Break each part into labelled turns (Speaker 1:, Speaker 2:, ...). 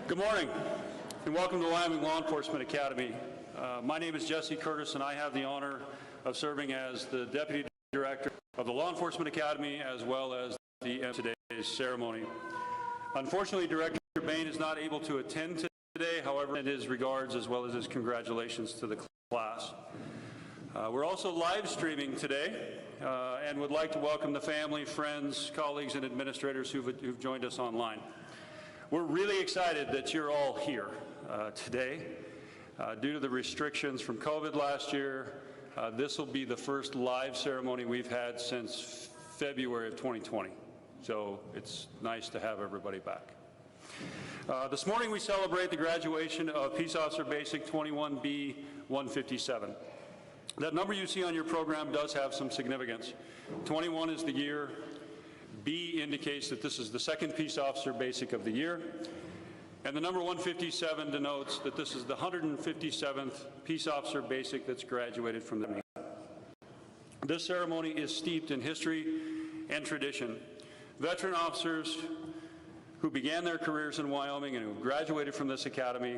Speaker 1: Good morning, and welcome to Wyoming Law Enforcement Academy. My name is Jesse Curtis, and I have the honor of serving as the Deputy Director of the Law Enforcement Academy, as well as the today's ceremony. Unfortunately, Director Bain is not able to attend today, however, and his regards as well as his congratulations to the class. We're also live streaming today and would like to welcome the family, friends, colleagues, and administrators who've joined us online. We're really excited that you're all here today. Due to the restrictions from COVID last year, this will be the first live ceremony we've had since February of 2020. So it's nice to have everybody back. This morning we celebrate the graduation of Peace Officer Basic 21B 157. That number you see on your program does have some significance. 21 is the year. B indicates that this is the second Peace Officer Basic of the year. And the number 157 denotes that this is the 157th Peace Officer Basic that's graduated from the Army. This ceremony is steeped in history and tradition. Veteran officers who began their careers in Wyoming and who graduated from this academy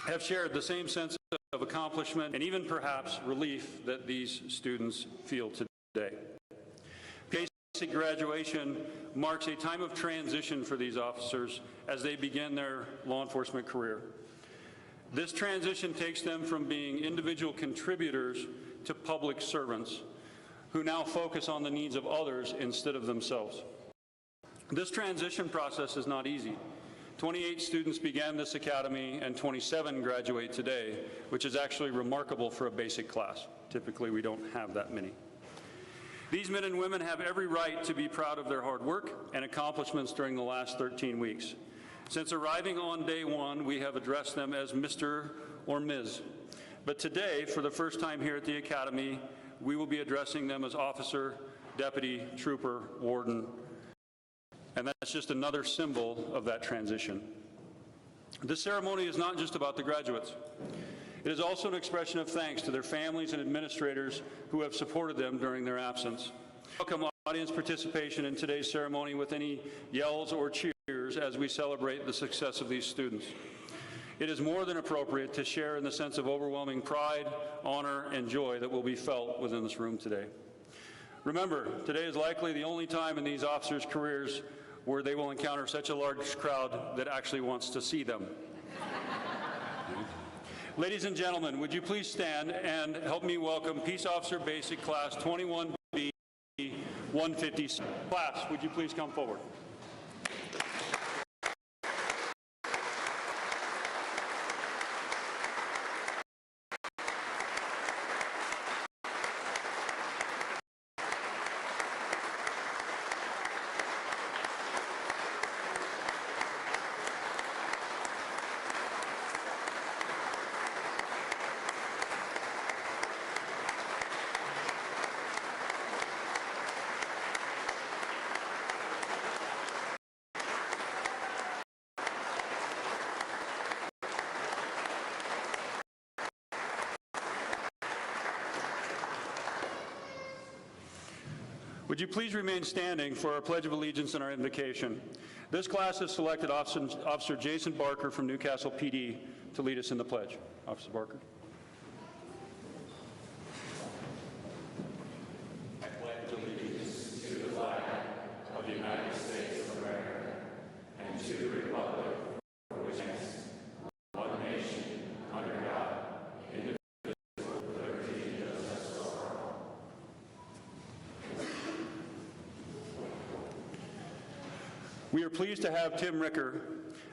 Speaker 1: have shared the same sense of accomplishment and even perhaps relief that these students feel today. Basic graduation marks a time of transition for these officers as they begin their law enforcement career. This transition takes them from being individual contributors to public servants who now focus on the needs of others instead of themselves. This transition process is not easy. 28 students began this academy and 27 graduate today, which is actually remarkable for a basic class. Typically, we don't have that many. These men and women have every right to be proud of their hard work and accomplishments during the last 13 weeks. Since arriving on day one, we have addressed them as Mr. or Ms. But today, for the first time here at the Academy, we will be addressing them as officer, deputy, trooper, warden, and that's just another symbol of that transition. This ceremony is not just about the graduates. It is also an expression of thanks to their families and administrators who have supported them during their absence. Welcome audience participation in today's ceremony with any yells or cheers as we celebrate the success of these students. It is more than appropriate to share in the sense of overwhelming pride, honor, and joy that will be felt within this room today. Remember, today is likely the only time in these officers' careers where they will encounter such a large crowd that actually wants to see them. Ladies and gentlemen, would you please stand and help me welcome Peace Officer Basic Class 21B 157. Class, would you please come forward? Would you please remain standing for our Pledge of Allegiance and our invocation? This class has selected Officer Jason Barker from Newcastle PD to lead us in the pledge. Officer Barker.
Speaker 2: I pledge allegiance to the flag of the United States of America and to the republic for which it stands, one nation, under God, indivisible, with liberty and justice for all.
Speaker 1: We are pleased to have Tim Ricker,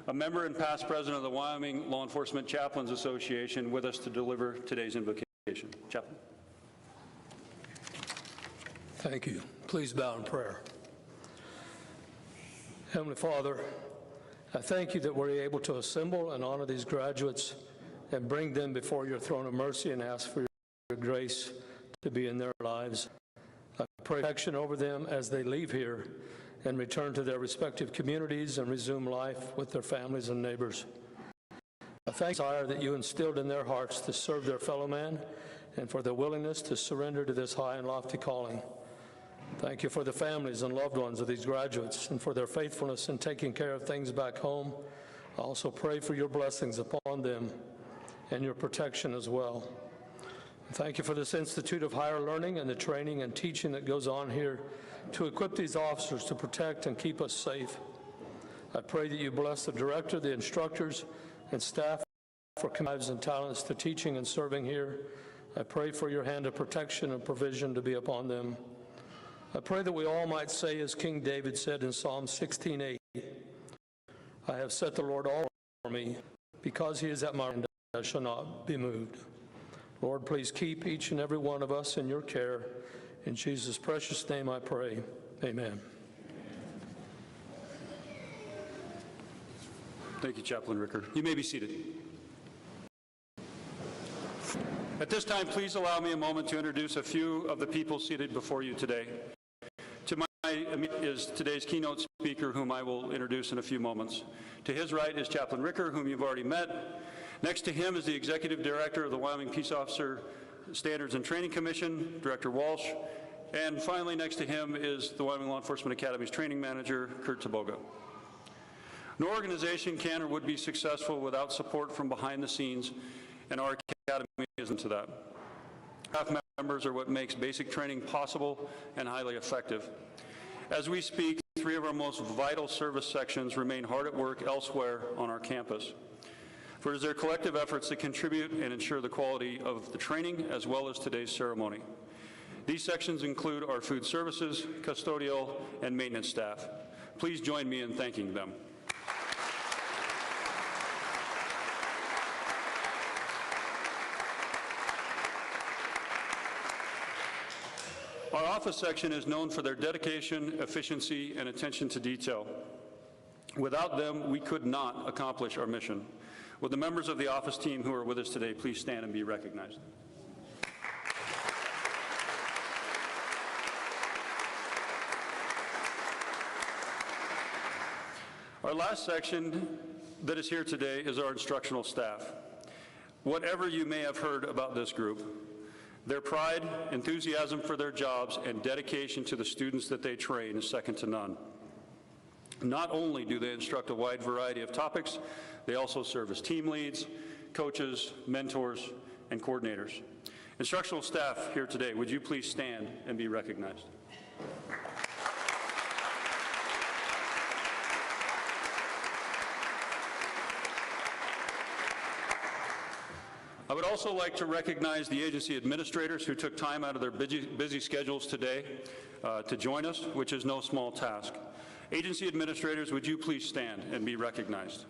Speaker 1: a member and past president of the Wyoming Law Enforcement Chaplains Association, with us to deliver today's invocation. Chaplain.
Speaker 3: Thank you. Please bow in prayer. Heavenly Father, I thank you that we're able to assemble and honor these graduates and bring them before your throne of mercy and ask for your grace to be in their lives. I pray protection over them as they leave here and return to their respective communities and resume life with their families and neighbors. I thank you that you instilled in their hearts to serve their fellow man and for their willingness to surrender to this high and lofty calling. Thank you for the families and loved ones of these graduates and for their faithfulness in taking care of things back home. I also pray for your blessings upon them and your protection as well. Thank you for this Institute of Higher Learning and the training and teaching that goes on here to equip these officers to protect and keep us safe. I pray that you bless the director, the instructors, and staff for lives and talents to teaching and serving here. I pray for your hand of protection and provision to be upon them. I pray that we all might say, as King David said in Psalm 16:8, I have set the Lord all for me, because he is at my right hand, I shall not be moved. Lord, please keep each and every one of us in your care. In Jesus' precious name I pray. Amen.
Speaker 1: Thank you, Chaplain Ricker. You may be seated. At this time, please allow me a moment to introduce a few of the people seated before you today. To my right is today's keynote speaker, whom I will introduce in a few moments. To his right is Chaplain Ricker, whom you've already met. Next to him is the Executive Director of the Wyoming Peace Officer Standards and Training Commission, Director Walsh. And finally, next to him is the Wyoming Law Enforcement Academy's Training Manager, Kurt Taboga. No organization can or would be successful without support from behind the scenes, and our Academy isn't to that. Staff members are what makes basic training possible and highly effective. As we speak, 3 of our most vital service sections remain hard at work elsewhere on our campus. For it is their collective efforts that contribute and ensure the quality of the training as well as today's ceremony. These sections include our food services, custodial, and maintenance staff. Please join me in thanking them. Our office section is known for their dedication, efficiency, and attention to detail. Without them, we could not accomplish our mission. Will the members of the office team who are with us today please stand and be recognized? Our last section that is here today is our instructional staff. Whatever you may have heard about this group, their pride, enthusiasm for their jobs, and dedication to the students that they train is second to none. Not only do they instruct a wide variety of topics, they also serve as team leads, coaches, mentors, and coordinators. Instructional staff here today, would you please stand and be recognized? I would also like to recognize the agency administrators who took time out of their busy schedules today to join us, which is no small task. Agency administrators, would you please stand and be recognized?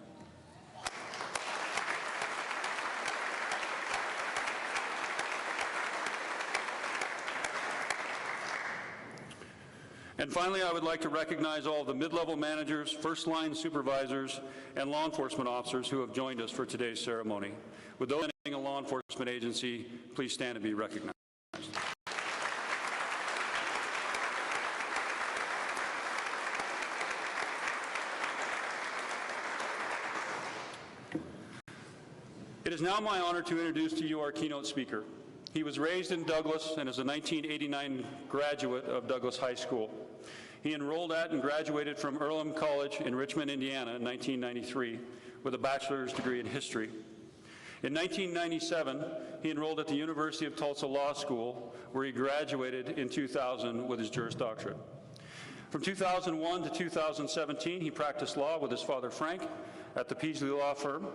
Speaker 1: And finally, I would like to recognize all the mid-level managers, first-line supervisors, and law enforcement officers who have joined us for today's ceremony. With those in a law enforcement agency, please stand and be recognized. It is now my honor to introduce to you our keynote speaker. He was raised in Douglas and is a 1989 graduate of Douglas High School. He enrolled at and graduated from Earlham College in Richmond, Indiana in 1993 with a bachelor's degree in history. In 1997, he enrolled at the University of Tulsa Law School, where he graduated in 2000 with his Juris Doctorate. From 2001 to 2017, he practiced law with his father, Frank, at the Peasley Law Firm.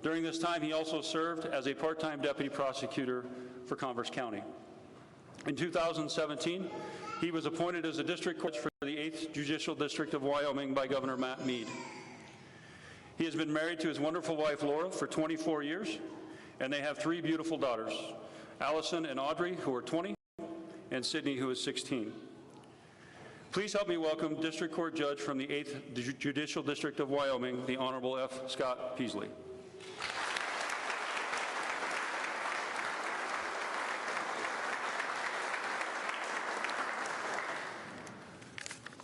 Speaker 1: During this time, he also served as a part-time deputy prosecutor for Converse County. In 2017, he was appointed as a district court for the 8th Judicial District of Wyoming by Governor Matt Mead. He has been married to his wonderful wife, Laura, for 24 years, and they have 3 beautiful daughters, Allison and Audrey, who are 20, and Sydney, who is 16. Please help me welcome District Court Judge from the 8th Judicial District of Wyoming, the Honorable F. Scott Peasley.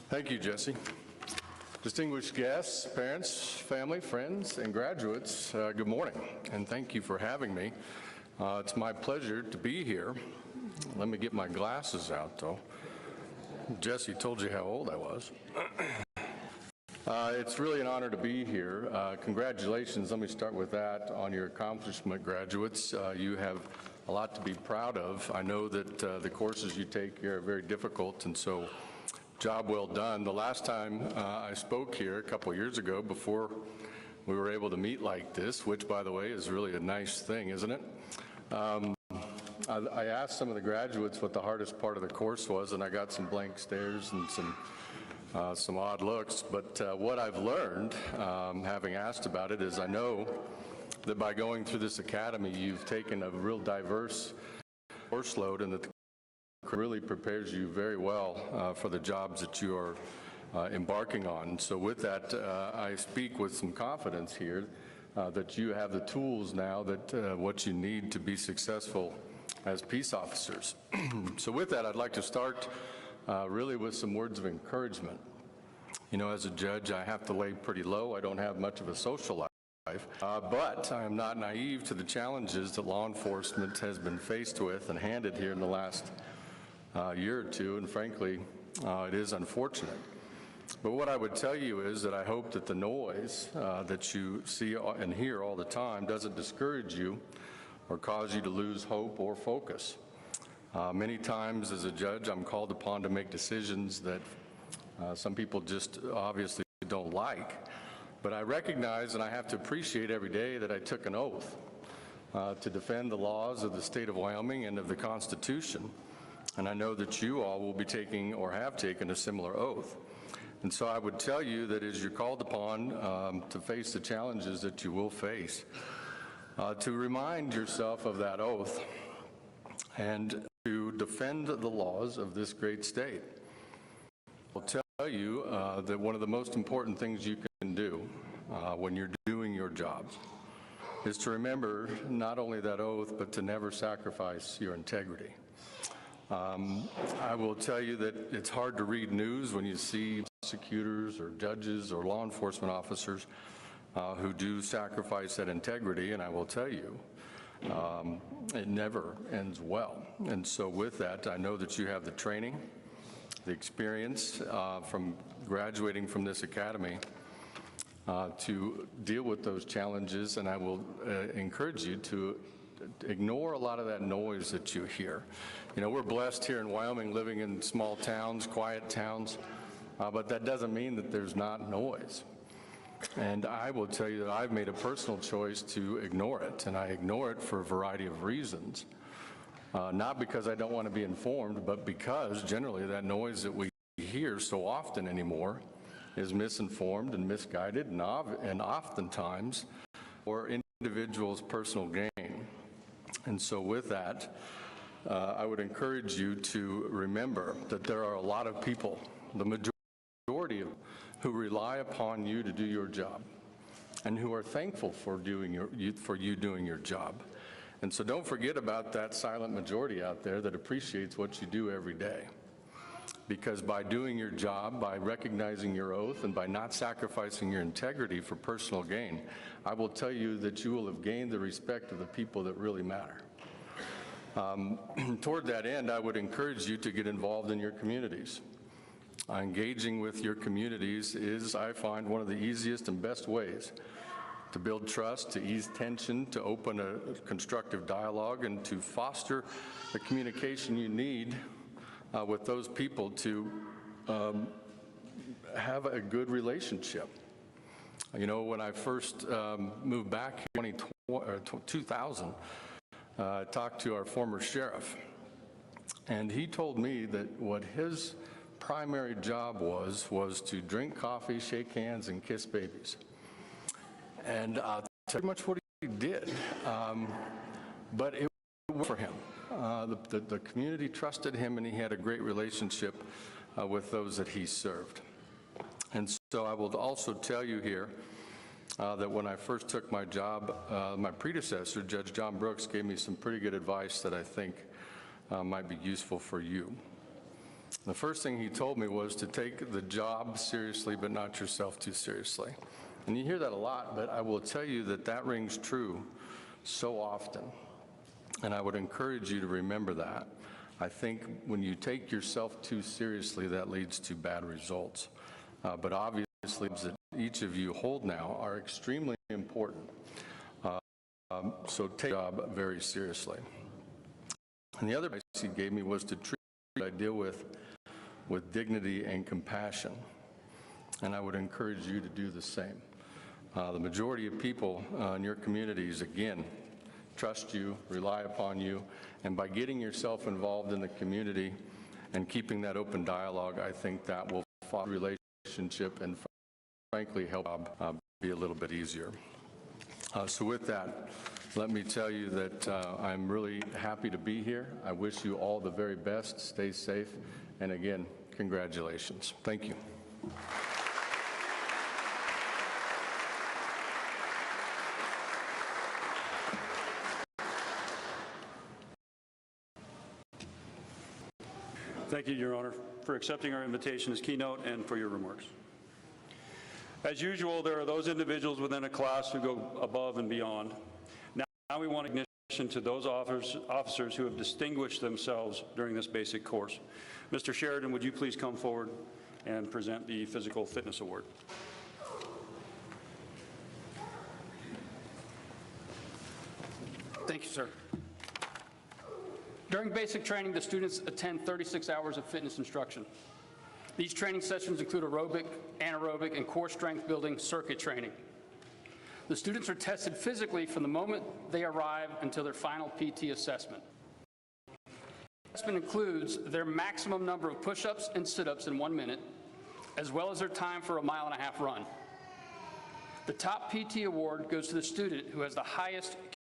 Speaker 4: Thank you, Jesse. Distinguished guests, parents, family, friends, and graduates, good morning, and thank you for having me. It's my pleasure to be here. Let me get my glasses out, though. Jesse told you how old I was. It's really an honor to be here. Congratulations, let me start with that, on your accomplishment, graduates. You have a lot to be proud of. I know that the courses you take here are very difficult, and so job well done. The last time I spoke here a couple years ago, before we were able to meet like this, which, by the way, is really a nice thing, isn't it? I asked some of the graduates what the hardest part of the course was, and I got some blank stares and some odd looks. But what I've learned, having asked about it, is I know that by going through this academy, you've taken a real diverse course load, and that the really prepares you very well for the jobs that you are embarking on. So with that, I speak with some confidence here that you have the tools now that what you need to be successful as peace officers. So with that, I'd like to start really with some words of encouragement. You know, as a judge, I have to lay pretty low. I don't have much of a social life, but I am not naive to the challenges that law enforcement has been faced with and handed here in the last year or two, and frankly, it is unfortunate. But what I would tell you is that I hope that the noise that you see and hear all the time doesn't discourage you or cause you to lose hope or focus. Many times as a judge, I'm called upon to make decisions that some people just obviously don't like. But I recognize and I have to appreciate every day that I took an oath to defend the laws of the state of Wyoming and of the Constitution. And I know that you all will be taking or have taken a similar oath. And so I would tell you that as you're called upon to face the challenges that you will face, to remind yourself of that oath and to defend the laws of this great state. I'll tell you that one of the most important things you can do when you're doing your job is to remember not only that oath, but to never sacrifice your integrity. I will tell you that it's hard to read news when you see prosecutors or judges or law enforcement officers who do sacrifice that integrity, and I will tell you, it never ends well. And so with that, I know that you have the training, the experience from graduating from this academy to deal with those challenges, and I will encourage you to ignore a lot of that noise that you hear. You know, we're blessed here in Wyoming living in small towns, quiet towns, but that doesn't mean that there's not noise. And I will tell you that I've made a personal choice to ignore it, and I ignore it for a variety of reasons. Not because I don't want to be informed, but because generally that noise that we hear so often anymore is misinformed and misguided, and oftentimes for individuals' personal gain. And so with that, I would encourage you to remember that there are a lot of people, the majority of them, who rely upon you to do your job and who are thankful for you doing your job. And so don't forget about that silent majority out there that appreciates what you do every day. Because by doing your job, by recognizing your oath, and by not sacrificing your integrity for personal gain, I will tell you that you will have gained the respect of the people that really matter. Toward that end, I would encourage you to get involved in your communities. Engaging with your communities is, I find, one of the easiest and best ways to build trust, to ease tension, to open a constructive dialogue, and to foster the communication you need with those people to have a good relationship. You know, when I first moved back in 2000, I talked to our former sheriff, and he told me that what his primary job was to drink coffee, shake hands, and kiss babies. And that's pretty much what he did. But it worked for him. The community trusted him, and he had a great relationship with those that he served. And so I will also tell you here that when I first took my job, my predecessor, Judge John Brooks, gave me some pretty good advice that I think might be useful for you. The first thing he told me was to take the job seriously, but not yourself too seriously. And you hear that a lot, but I will tell you that that rings true so often. And I would encourage you to remember that. I think when you take yourself too seriously, that leads to bad results. But obviously, that each of you hold now are extremely important. So take your job very seriously. And the other advice he gave me was to treat what I deal with dignity and compassion. And I would encourage you to do the same. The majority of people in your communities, again, trust you, rely upon you, and by getting yourself involved in the community and keeping that open dialogue, I think that will foster a relationship and frankly help be a little bit easier. So with that, let me tell you that I'm really happy to be here. I wish you all the very best. Stay safe. And again, congratulations. Thank you.
Speaker 1: Thank you, Your Honor, for accepting our invitation as keynote and for your remarks. As usual, there are those individuals within a class who go above and beyond. Now we want recognition to those officers who have distinguished themselves during this basic course. Mr. Sheridan, would you please come forward and present the Physical Fitness Award?
Speaker 5: Thank you, sir. During basic training, the students attend 36 hours of fitness instruction. These training sessions include aerobic, anaerobic, and core strength building circuit training. The students are tested physically from the moment they arrive until their final PT assessment. The assessment includes their maximum number of push-ups and sit-ups in 1 minute, as well as their time for a 1.5-mile run. The top PT award goes to the student who has the highest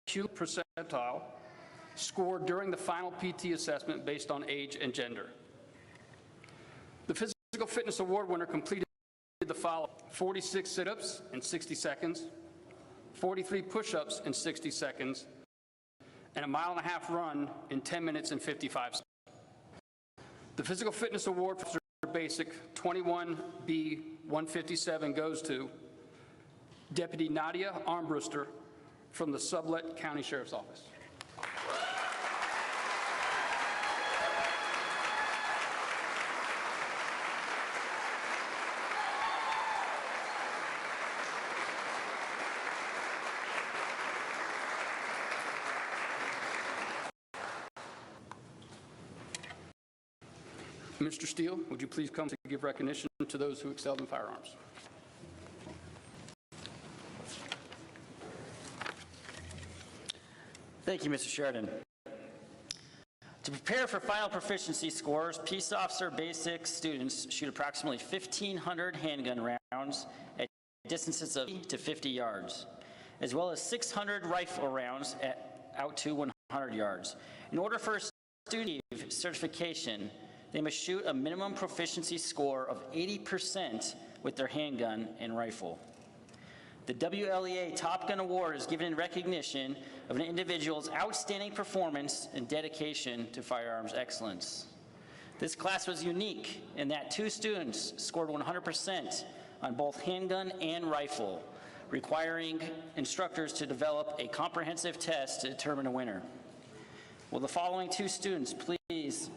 Speaker 5: Q percentile scored during the final PT assessment based on age and gender. The Physical Fitness Award winner completed the following: 46 sit-ups in 60 seconds, 43 push-ups in 60 seconds, and a 1.5-mile run in 10 minutes and 55 seconds. The Physical Fitness Award for Basic 21B 157 goes to Deputy Nadia Armbruster from the Sublette County Sheriff's Office. Mr. Steele, would you please come to give recognition to those who excelled in firearms?
Speaker 6: Thank you, Mr. Sheridan. To prepare for final proficiency scores, Peace Officer Basic students shoot approximately 1,500 handgun rounds at distances of 50 to 50 yards, as well as 600 rifle rounds out to 100 yards. In order for a student to achieve certification, they must shoot a minimum proficiency score of 80% with their handgun and rifle. The WLEA Top Gun Award is given in recognition of an individual's outstanding performance and dedication to firearms excellence. This class was unique in that 2 students scored 100% on both handgun and rifle, requiring instructors to develop a comprehensive test to determine a winner. Will the following 2 students please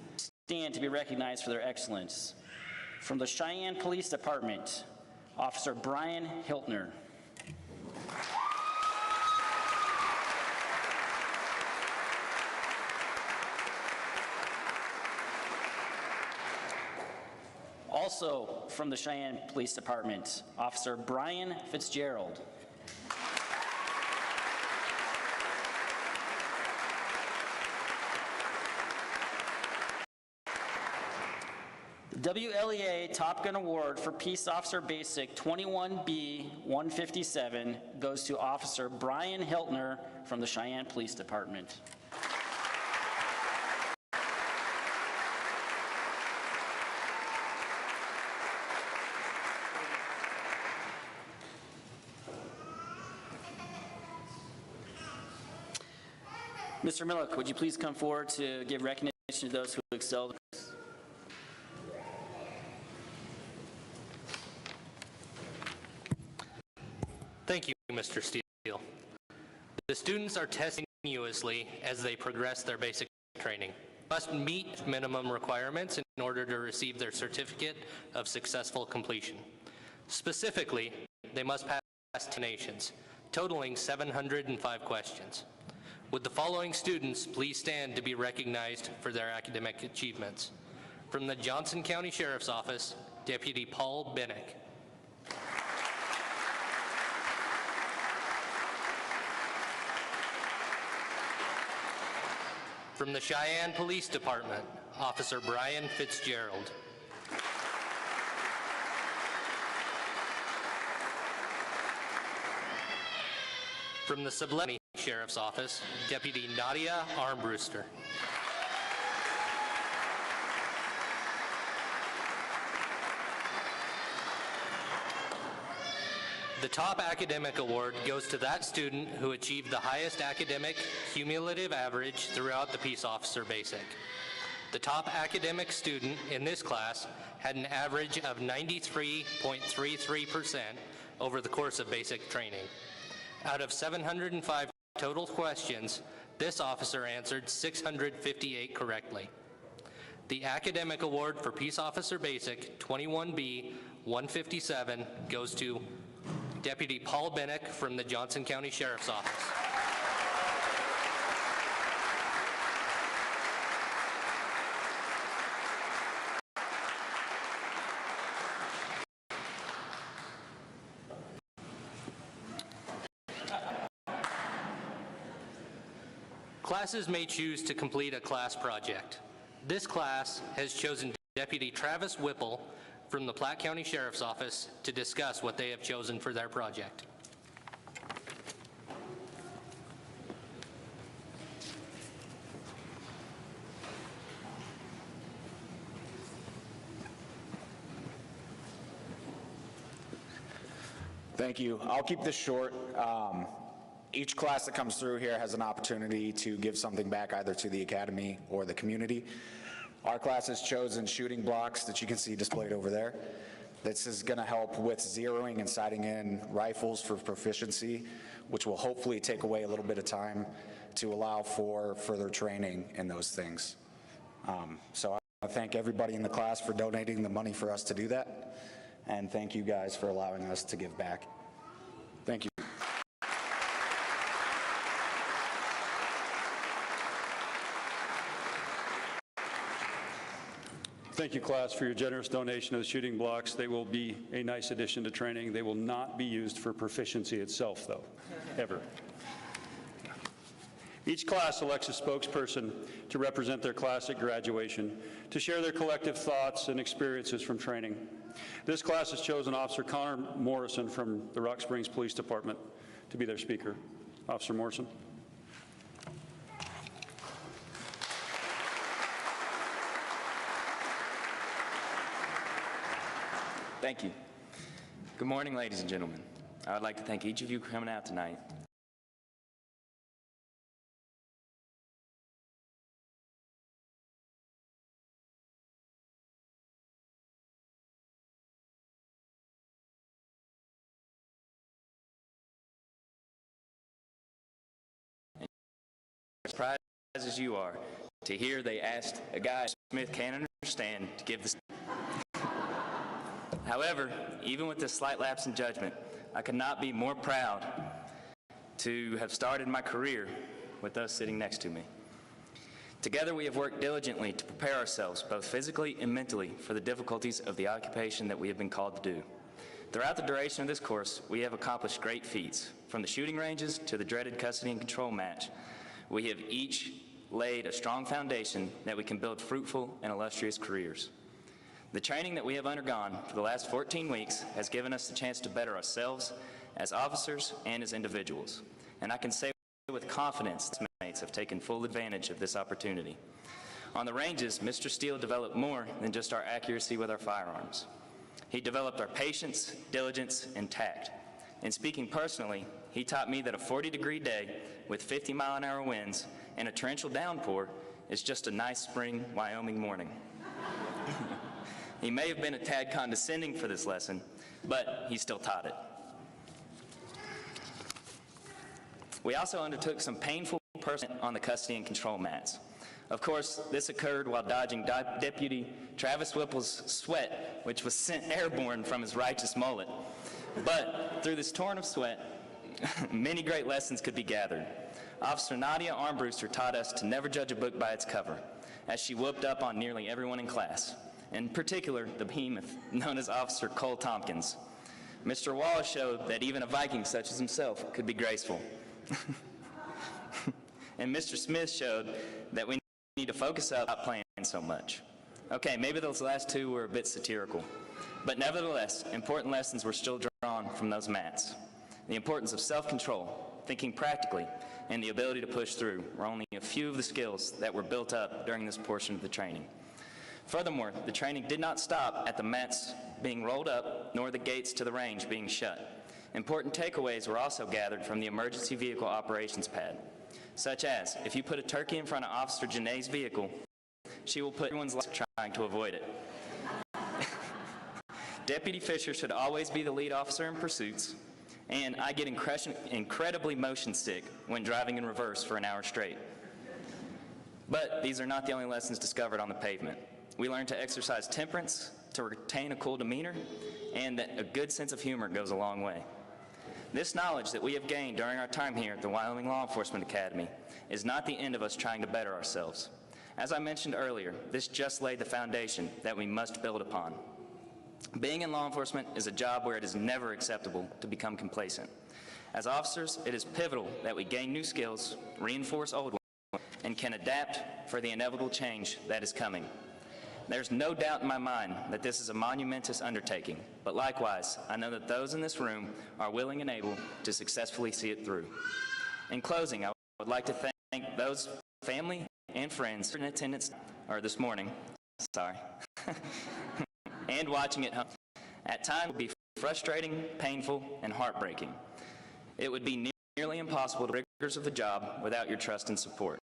Speaker 6: stand to be recognized for their excellence? From the Cheyenne Police Department, Officer Brian Hiltner. Also from the Cheyenne Police Department, Officer Brian Fitzgerald. The WLEA Top Gun Award for Peace Officer Basic 21B 157 goes to Officer Brian Hiltner from the Cheyenne Police Department. Mr. Millick, would you please come forward to give recognition to those who excelled?
Speaker 7: Thank you, Mr. Steele. The students are testing continuously as they progress their basic training. must meet minimum requirements in order to receive their certificate of successful completion. Specifically, they must pass examinations, totaling 705 questions. Would the following students please stand to be recognized for their academic achievements? From the Johnson County Sheriff's Office, Deputy Paul Bennick. From the Cheyenne Police Department, Officer Brian Fitzgerald. From the Sublette Sheriff's Office, Deputy Nadia Armbruster. The top academic award goes to that student who achieved the highest academic cumulative average throughout the Peace Officer Basic. The top academic student in this class had an average of 93.33% over the course of basic training. Out of 705 total questions, this officer answered 658 correctly. The academic award for Peace Officer Basic 21B 157 goes to Deputy Paul Bennick from the Johnson County Sheriff's Office. Classes may choose to complete a class project. This class has chosen Deputy Travis Whipple from the Platte County Sheriff's Office to discuss what they have chosen for their project.
Speaker 8: Thank you. I'll keep this short. Each class that comes through here has an opportunity to give something back either to the academy or the community. Our class has chosen shooting blocks that you can see displayed over there. This is going to help with zeroing and sighting in rifles for proficiency, which will hopefully take away a little bit of time to allow for further training in those things. So I thank everybody in the class for donating the money for us to do that, and thank you guys for allowing us to give back. Thank you.
Speaker 1: Thank you, class, for your generous donation of the shooting blocks. They will be a nice addition to training. They will not be used for proficiency itself, though, ever. Each class selects a spokesperson to represent their class at graduation, to share their collective thoughts and experiences from training. This class has chosen Officer Connor Morrison from the Rock Springs Police Department to be their speaker. Officer Morrison.
Speaker 9: Thank you. Good morning, ladies and gentlemen. I would like to thank each of you for coming out tonight. As surprised as you are to hear they asked a guy Smith can't understand to give the. However, even with this slight lapse in judgment, I could not be more proud to have started my career with us sitting next to me. Together we have worked diligently to prepare ourselves, both physically and mentally, for the difficulties of the occupation that we have been called to do. Throughout the duration of this course, we have accomplished great feats, from the shooting ranges to the dreaded custody and control match. We have each laid a strong foundation that we can build fruitful and illustrious careers. The training that we have undergone for the last 14 weeks has given us the chance to better ourselves as officers and as individuals. And I can say with confidence that mates have taken full advantage of this opportunity. On the ranges, Mr. Steele developed more than just our accuracy with our firearms. He developed our patience, diligence, and tact. And speaking personally, he taught me that a 40-degree day with 50-mile-an-hour winds and a torrential downpour is just a nice spring Wyoming morning. He may have been a tad condescending for this lesson, but he still taught it. We also undertook some painful personal on the custody and control mats. Of course, this occurred while dodging Deputy Travis Whipple's sweat, which was sent airborne from his righteous mullet. But through this torrent of sweat, many great lessons could be gathered. Officer Nadia Armbruster taught us to never judge a book by its cover, as she whooped up on nearly everyone in class, in particular the behemoth known as Officer Cole Tompkins. Mr. Wallace showed that even a Viking such as himself could be graceful. And Mr. Smith showed that we need to focus up, not playing so much. Okay, maybe those last two were a bit satirical, but nevertheless, important lessons were still drawn from those mats. The importance of self-control, thinking practically, and the ability to push through were only a few of the skills that were built up during this portion of the training. Furthermore, the training did not stop at the mats being rolled up, nor the gates to the range being shut. Important takeaways were also gathered from the emergency vehicle operations pad, such as, if you put a turkey in front of Officer Janae's vehicle, she will put everyone's life trying to avoid it. Deputy Fisher should always be the lead officer in pursuits, and I get incredibly motion sick when driving in reverse for an hour straight. But these are not the only lessons discovered on the pavement. We learned to exercise temperance, to retain a cool demeanor, and that a good sense of humor goes a long way. This knowledge that we have gained during our time here at the Wyoming Law Enforcement Academy is not the end of us trying to better ourselves. As I mentioned earlier, this just laid the foundation that we must build upon. Being in law enforcement is a job where it is never acceptable to become complacent. As officers, it is pivotal that we gain new skills, reinforce old ones, and can adapt for the inevitable change that is coming. There's no doubt in my mind that this is a monumentous undertaking, but likewise, I know that those in this room are willing and able to successfully see it through. In closing, I would like to thank those family and friends in attendance this morning, and watching at home. At times, it would be frustrating, painful, and heartbreaking. It would be nearly impossible to the rigors of the job without your trust and support.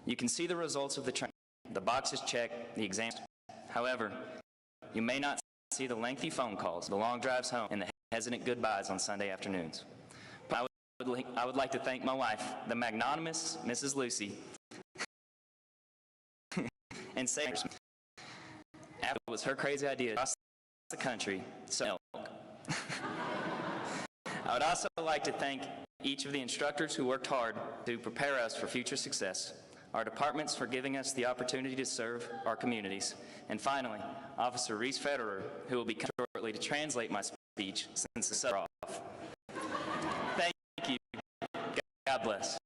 Speaker 9: You can see the results of the training, the boxes checked, the exams. However, you may not see the lengthy phone calls, the long drives home, and the hesitant goodbyes on Sunday afternoons. I would like to thank my wife, the magnanimous Mrs. Lucy, and say it was her crazy idea to cross the country, so I would also like to thank each of the instructors who worked hard to prepare us for future success, our departments for giving us the opportunity to serve our communities, and finally, Officer Reese Federer, who will be coming shortly to translate my speech since the sun is off. Thank you. God bless.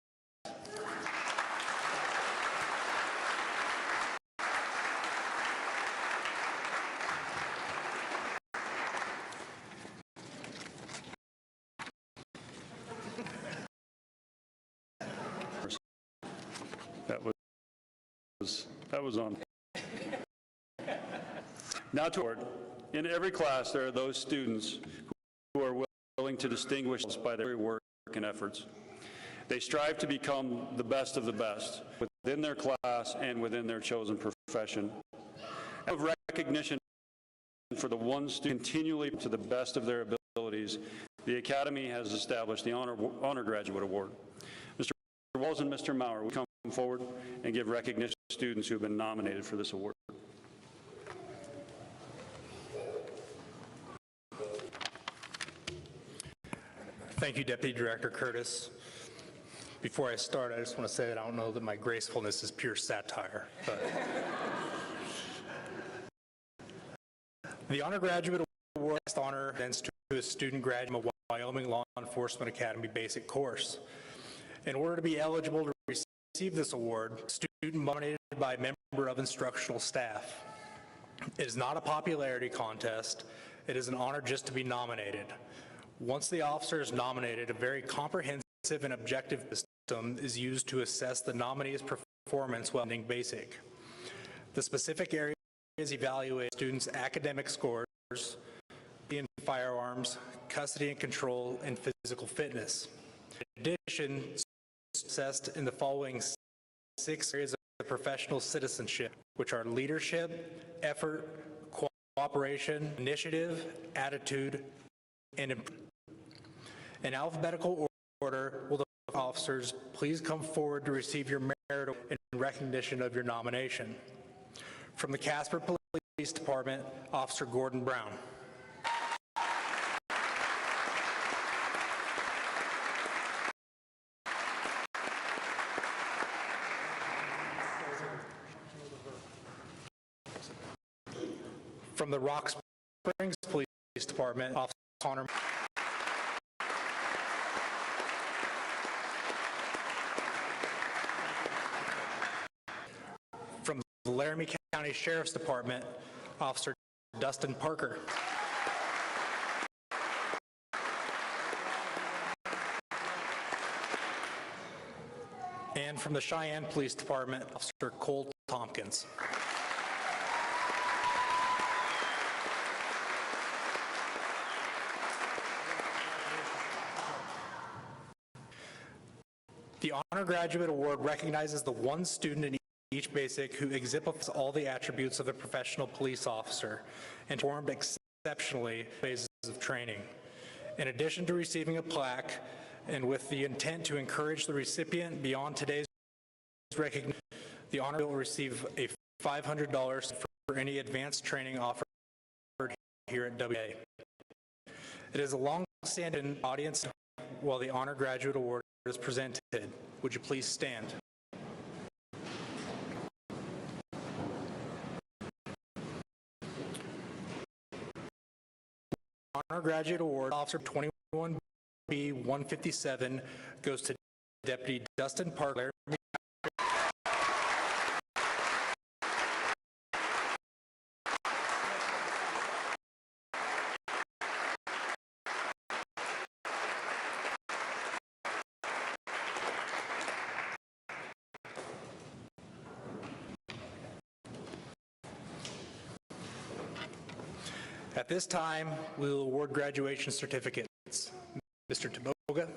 Speaker 1: That was on. Now toward, in every class there are those students who are willing to distinguish themselves by their work and efforts. They strive to become the best of the best within their class and within their chosen profession. Out of recognition for the one student continually to the best of their abilities, the Academy has established the Honor Graduate Award. Mr. Walls and Mr. Maurer will come forward and give recognition to students who have been nominated for this award.
Speaker 10: Thank you, Deputy Director Curtis. Before I start, I just want to say that I don't know that my gracefulness is pure satire. But the Honor Graduate Award honor extends to a student graduate of Wyoming Law Enforcement Academy basic course. In order to be eligible to receive this award, student nominated by a member of instructional staff. It is not a popularity contest. It is an honor just to be nominated. Once the officer is nominated, a very comprehensive and objective system is used to assess the nominee's performance while ending basic. The specific areas evaluate students' academic scores in firearms, custody and control, and physical fitness. In addition, assessed in the following 6 areas of professional citizenship, which are leadership, effort, cooperation, initiative, attitude, and in alphabetical order, will the officers please come forward to receive your merit and recognition of your nomination. From the Casper Police Department, Officer Gordon Brown. From the Rock Springs Police Department, Officer Connor. From the Laramie County Sheriff's Department, Officer Dustin Parker. And from the Cheyenne Police Department, Officer Cole Tompkins. The Honor Graduate Award recognizes the one student in each basic who exemplifies all the attributes of a professional police officer and performed exceptionally in phases of training. In addition to receiving a plaque, and with the intent to encourage the recipient beyond today's recognition, the honor will receive a $500 for any advanced training offered here at WA. It is a long-standing audience while the Honor Graduate Award is presented. Would you please stand? Honor Graduate Award, Officer 21B 157, goes to Deputy Dustin Parker. At this time, we will award graduation certificates. Mr. Taboga.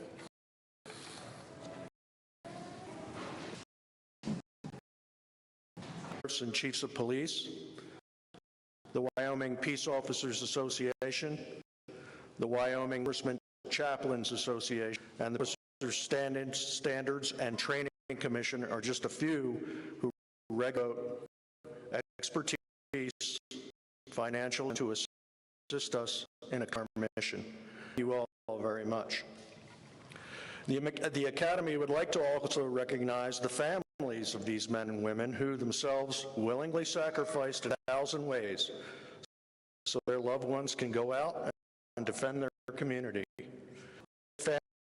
Speaker 11: And Chiefs of Police, the Wyoming Peace Officers Association, the Wyoming Enforcement Chaplains Association, and the Officer Standards and Training Commission are just a few who regulate expertise, financial, to assist us in our mission. Thank you all very much. The Academy would like to also recognize the families of these men and women who themselves willingly sacrificed in 1,000 ways so their loved ones can go out and defend their community.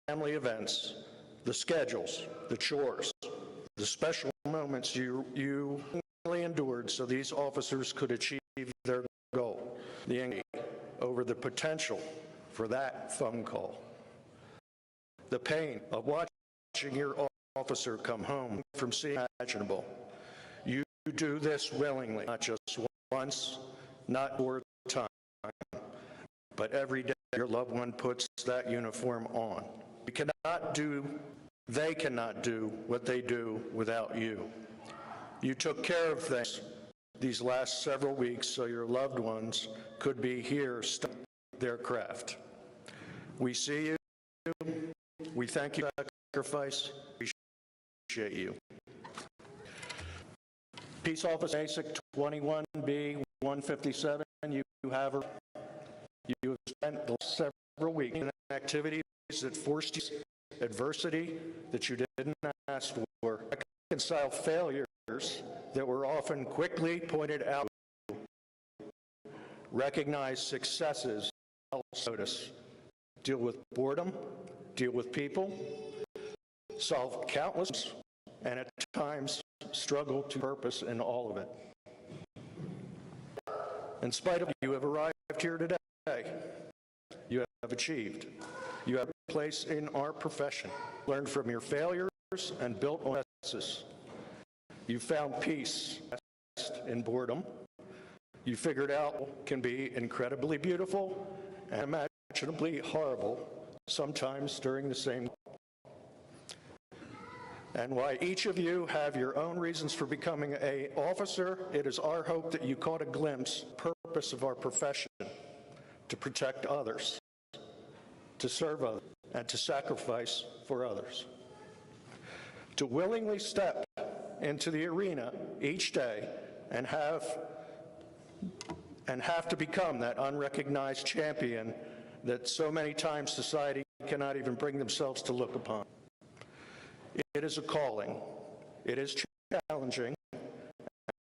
Speaker 11: Family events, the schedules, the chores, the special moments you willingly endured so these officers could achieve their goal. The anxiety over the potential for that phone call. The pain of watching your officer come home from seeing imaginable. You do this willingly, not just once, not for a time, but every day your loved one puts that uniform on. They cannot do what they do without you. You took care of things these last several weeks so your loved ones could be here studying their craft. We see you. We thank you for your sacrifice. We appreciate you. Peace Officer Basic 21B 157, you have spent the last several weeks in activities that forced you adversity that you didn't ask for, reconcile failures that were often quickly pointed out, recognize successes, notice, deal with boredom, deal with people, solve countless, and at times struggle to purpose in all of it. In spite of it, you have arrived here today. You have achieved. You have a place in our profession, learned from your failures and built on successes. You found peace in boredom. You figured out can be incredibly beautiful and imaginably horrible sometimes during the same. And while each of you have your own reasons for becoming an officer, it is our hope that you caught a glimpse of the purpose of our profession: to protect others, to serve others, and to sacrifice for others. To willingly step into the arena each day and have to become that unrecognized champion that so many times society cannot even bring themselves to look upon. It is a calling. It is challenging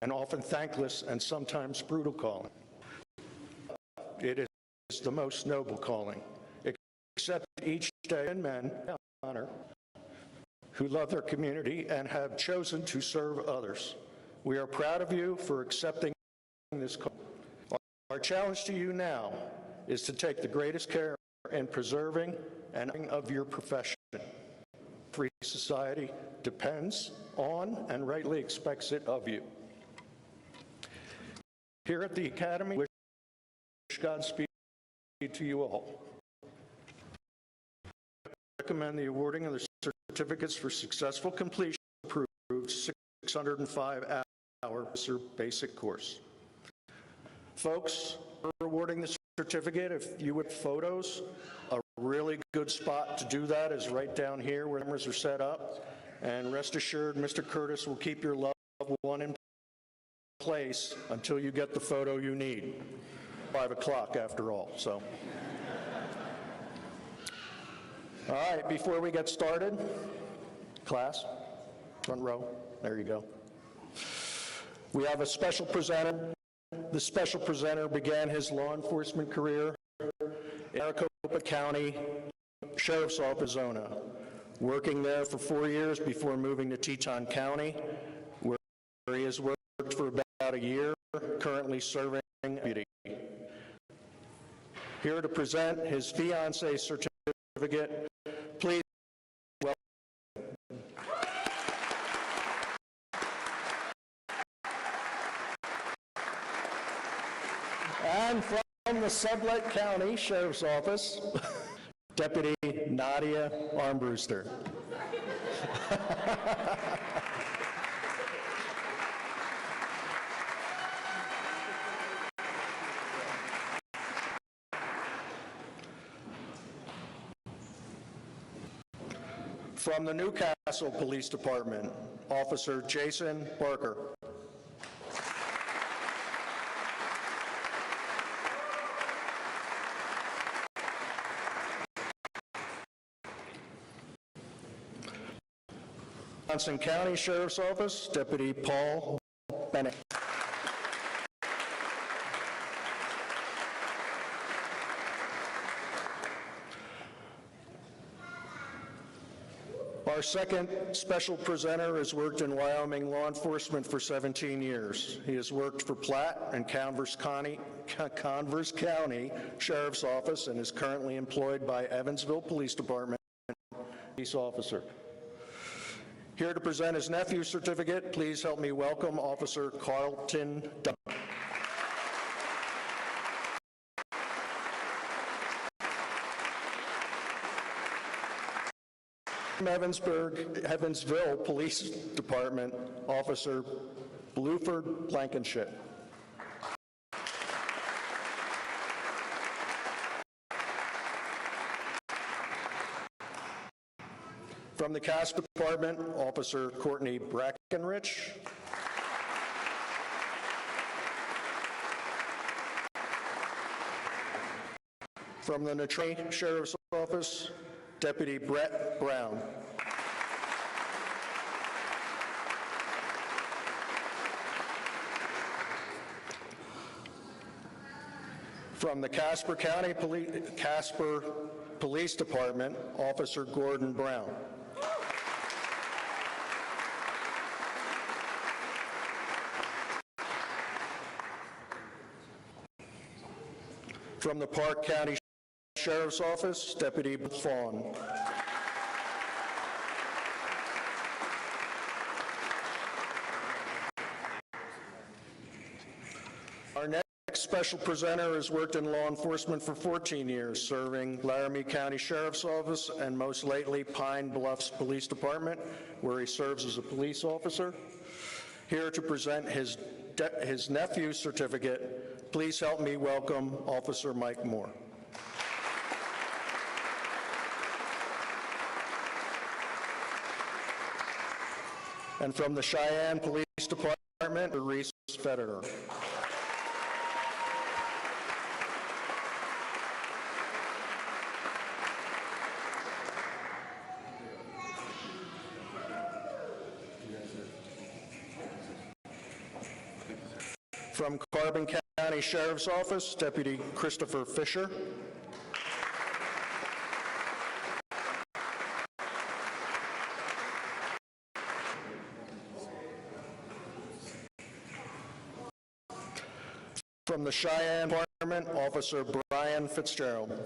Speaker 11: and often thankless and sometimes brutal calling. It is the most noble calling. Accept each day in men of honor who love their community and have chosen to serve others. We are proud of you for accepting this call. Our challenge to you now is to take the greatest care in preserving and of your profession. Free society depends on and rightly expects it of you. Here at the Academy, we wish Godspeed to you all. I recommend the awarding of the certificates for successful completion approved 605-hour basic course. Folks, we're awarding the certificate. If you would photos, a really good spot to do that is right down here where cameras are set up. And rest assured, Mr. Curtis will keep your loved one in place until you get the photo you need. 5 o'clock after all, so. All right, before we get started, class, front row, there you go. We have a special presenter. The special presenter began his law enforcement career in Maricopa County Sheriff's Office, Arizona, working there for 4 years before moving to Teton County, where he has worked for about a year, currently serving deputy. Here to present his fiancé certificate, please welcome. And from the Sublette County Sheriff's Office, Deputy Nadia Armbruster. From the Newcastle Police Department, Officer Jason Barker. Johnson County Sheriff's Office, Deputy Paul Bennett. Our second special presenter has worked in Wyoming law enforcement for 17 years. He has worked for Platte and Converse County Sheriff's Office and is currently employed by Evansville Police Department police officer. Here to present his nephew's certificate, please help me welcome Officer Carlton Dunn. From Evansville Police Department, Officer Bluford Blankenship. From the Casper Department, Officer Courtney Brackenrich. From the Natray Sheriff's Office, Deputy Brett Brown. From the Casper County Police Department, Officer Gordon Brown. From the Park County Sheriff's Office, Deputy Fawn. Our next special presenter has worked in law enforcement for 14 years, serving Laramie County Sheriff's Office and most lately Pine Bluffs Police Department, where he serves as a police officer. Here to present his nephew's certificate, please help me welcome Officer Mike Moore. And from the Cheyenne Police Department, Reese Federer. From Carbon County Sheriff's Office, Deputy Christopher Fisher. From the Cheyenne Department, Officer Brian Fitzgerald.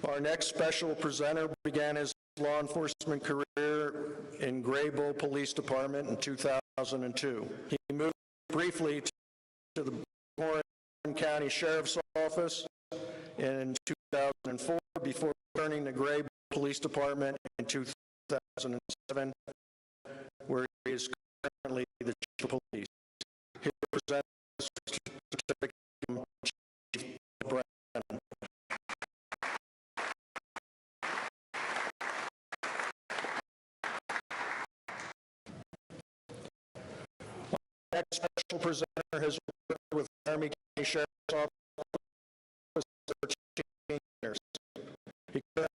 Speaker 11: Our next special presenter began his law enforcement career in Gray Bull Police Department in 2002. He moved briefly to the Warren County Sheriff's Office in 2004 before returning to Gray Bull Police Department in 2007, where he is currently the Chief of Police. He represents Chief Brennan. Our next special presenter has worked with Wyoming County Sheriff's Office for 15 years. He currently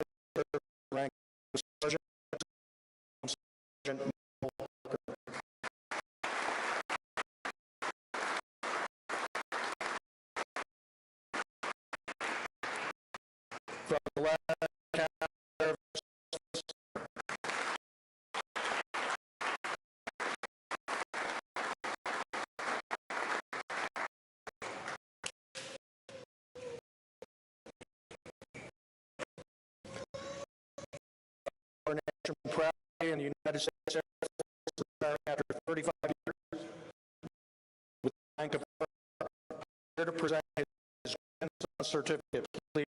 Speaker 11: rank Sergeant from the last county our national pride in the United States Air Force after 35 years with the rank of here to present his certificate, please,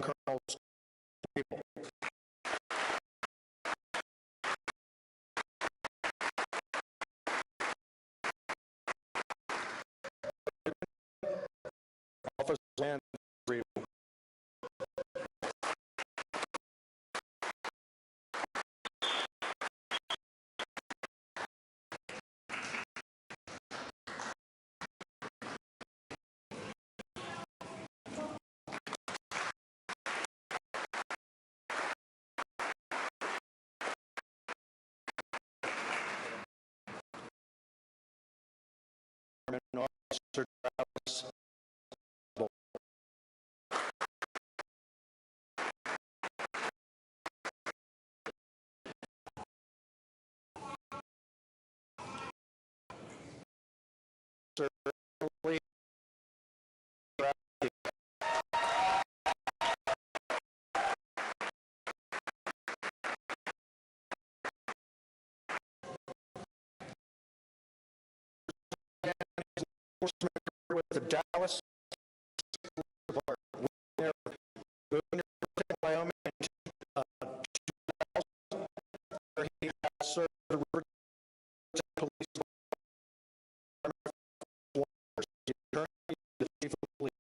Speaker 11: Colonel People. Officer and Officer Travis. Sir Lee. With the Dallas Department, Wyoming, where he has served the police department for 4 years. He is currently the Chief of Police.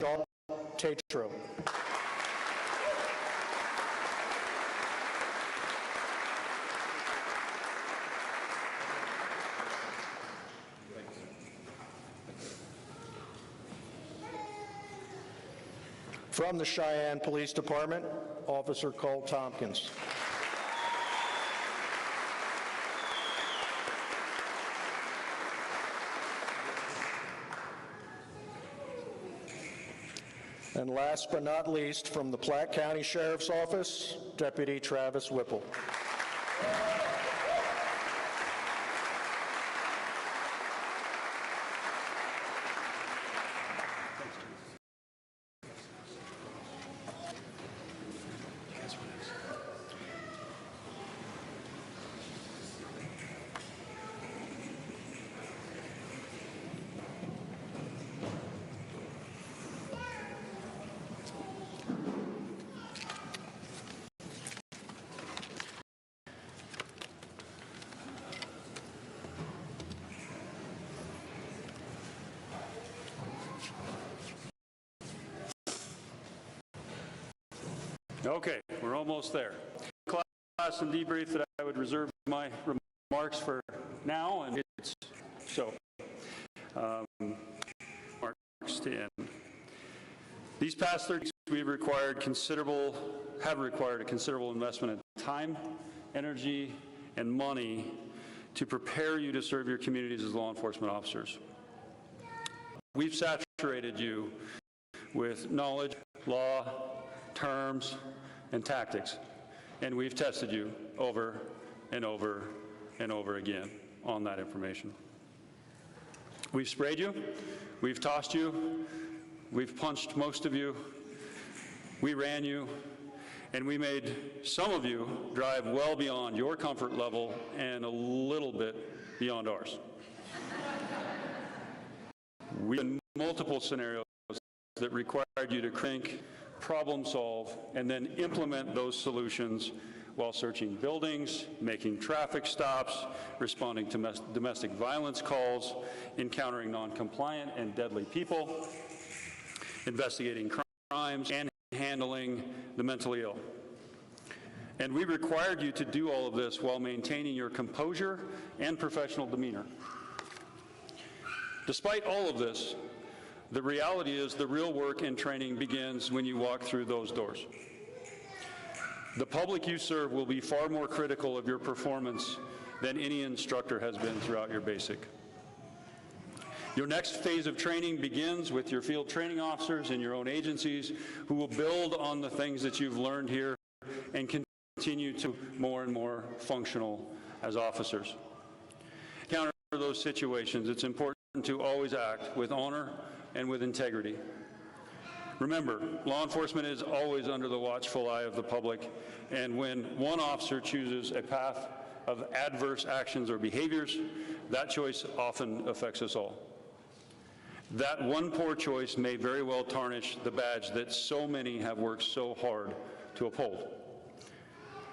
Speaker 11: John Tatro. From the Cheyenne Police Department, Officer Cole Tompkins. And last but not least, from the Platte County Sheriff's Office, Deputy Travis Whipple.
Speaker 1: Okay, we're almost there. Class and debrief that I would reserve my remarks for now, and it's so. Remarks to end. These past 30 weeks, have required a considerable investment in time, energy, and money to prepare you to serve your communities as law enforcement officers. We've saturated you with knowledge, law, terms, and tactics, and we've tested you over and over and over again on that information. We've sprayed you, we've tossed you, we've punched most of you, we ran you, and we made some of you drive well beyond your comfort level and a little bit beyond ours. We had multiple scenarios that required you to think, problem solve, and then implement those solutions while searching buildings, making traffic stops, responding to domestic violence calls, encountering non-compliant and deadly people, investigating crimes, and handling the mentally ill. And we required you to do all of this while maintaining your composure and professional demeanor. Despite all of this, the reality is the real work and training begins when you walk through those doors. The public you serve will be far more critical of your performance than any instructor has been throughout your basic. Your next phase of training begins with your field training officers in your own agencies who will build on the things that you've learned here and continue to more and more functional as officers. To counter those situations, it's important to always act with honor and with integrity. Remember, law enforcement is always under the watchful eye of the public, and when one officer chooses a path of adverse actions or behaviors, that choice often affects us all. That one poor choice may very well tarnish the badge that so many have worked so hard to uphold.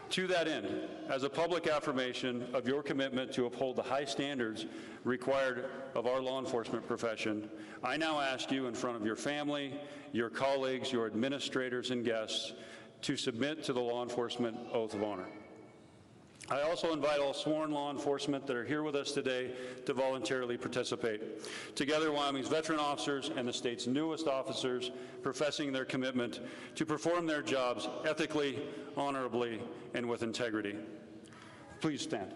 Speaker 1: To that end, as a public affirmation of your commitment to uphold the high standards required of our law enforcement profession, I now ask you in front of your family, your colleagues, your administrators, and guests to submit to the law enforcement oath of honor. I also invite all sworn law enforcement that are here with us today to voluntarily participate. Together, Wyoming's veteran officers and the state's newest officers professing their commitment to perform their jobs ethically, honorably, and with integrity. Please stand.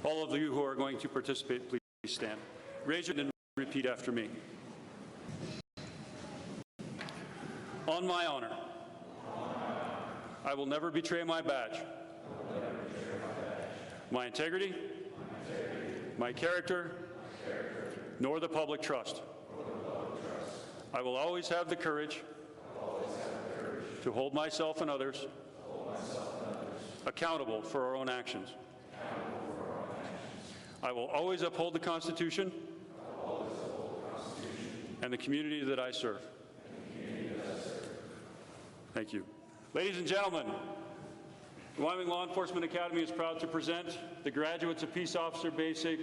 Speaker 1: All of you who are going to participate, please stand. Raise your hand and repeat after me. On my honor, I will never betray my badge, my integrity, my character, nor the public trust. I will always have the courage to hold myself and others accountable for our own actions. I will always uphold the Constitution and the community that I serve. Thank you. Ladies and gentlemen, the Wyoming Law Enforcement Academy is proud to present the graduates of Peace Officer Basic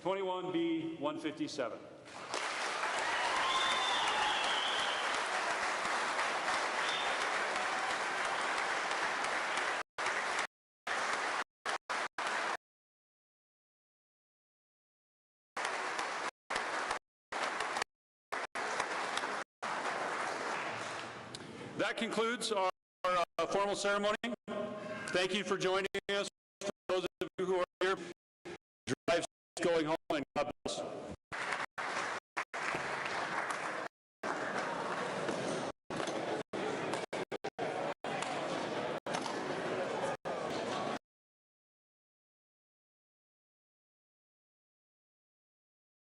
Speaker 1: 21B 157. That concludes our formal ceremony. Thank you for joining us. For those of you who are here, drive going home and God bless.